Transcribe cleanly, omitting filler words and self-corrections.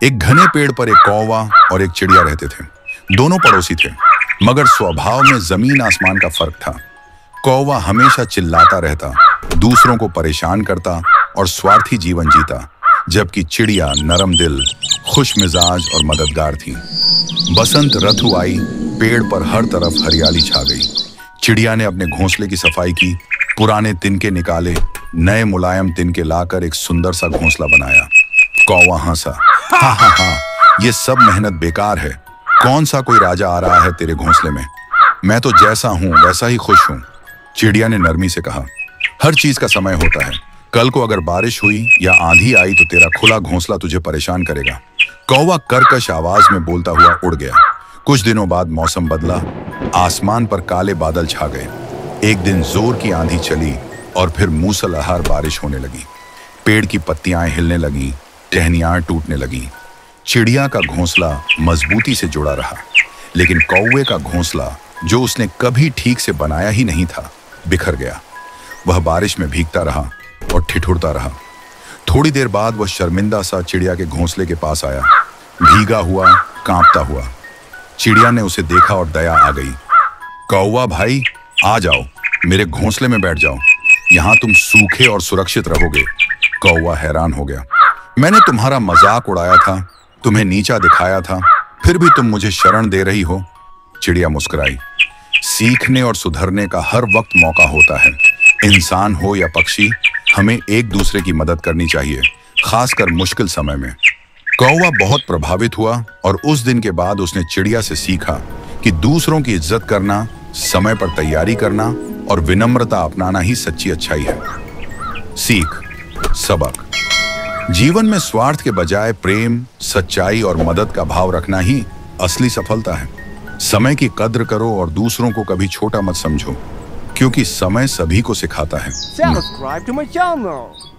एक घने पेड़ पर एक कौवा और एक चिड़िया रहते थे। दोनों पड़ोसी थे, मगर स्वभाव में जमीन आसमान का फर्क था। कौवा हमेशा चिल्लाता रहता, दूसरों को परेशान करता और स्वार्थी जीवन जीता, जबकि चिड़िया नरम दिल, खुश मिजाज और मददगार थी। बसंत ऋतु आई, पेड़ पर हर तरफ हरियाली छा गई। चिड़िया ने अपने घोंसले की सफाई की, पुराने तिनके निकाले, नए मुलायम तिनके लाकर एक सुंदर सा घोंसला बनाया। कौवा हंसा, हाँ हाँ हाँ, ये सब मेहनत बेकार है। कौन सा कोई राजा आ रहा है तेरे घोंसले में? मैं तो जैसा हूँ वैसा ही खुश हूँ। चिड़िया ने नरमी से कहा, हर चीज का समय होता है। कल को अगर बारिश हुई या आंधी आई तो तेरा खुला घोंसला तुझे परेशान करेगा। कौवा कर्कश आवाज में बोलता हुआ उड़ गया। कुछ दिनों बाद मौसम बदला, आसमान पर काले बादल छा गए। एक दिन जोर की आंधी चली और फिर मूसलाधार बारिश होने लगी। पेड़ की पत्तियां हिलने लगी, टहनियां टूटने लगी। चिड़िया का घोंसला मजबूती से जुड़ा रहा, लेकिन कौवे का घोंसला, जो उसने कभी ठीक से बनाया ही नहीं था, बिखर गया। वह बारिश में भीगता रहा और ठिठुरता रहा। थोड़ी देर बाद वह शर्मिंदा सा चिड़िया के घोंसले के पास आया, भीगा हुआ, कांपता हुआ। चिड़िया ने उसे देखा और दया आ गई। कौवा भाई, आ जाओ, मेरे घोंसले में बैठ जाओ, यहाँ तुम सूखे और सुरक्षित रहोगे। कौवा हैरान हो गया, मैंने तुम्हारा मजाक उड़ाया था, तुम्हें नीचा दिखाया था, फिर भी तुम मुझे शरण दे रही हो। चिड़िया मुस्कुराई, सीखने और सुधरने का हर वक्त मौका होता है। इंसान हो या पक्षी, हमें एक दूसरे की मदद करनी चाहिए, खासकर मुश्किल समय में। कौवा बहुत प्रभावित हुआ और उस दिन के बाद उसने चिड़िया से सीखा कि दूसरों की इज्जत करना, समय पर तैयारी करना और विनम्रता अपनाना ही सच्ची अच्छाई है। सीख, सबक, जीवन में स्वार्थ के बजाय प्रेम, सच्चाई और मदद का भाव रखना ही असली सफलता है। समय की कद्र करो और दूसरों को कभी छोटा मत समझो, क्योंकि समय सभी को सिखाता है। Subscribe to my channel.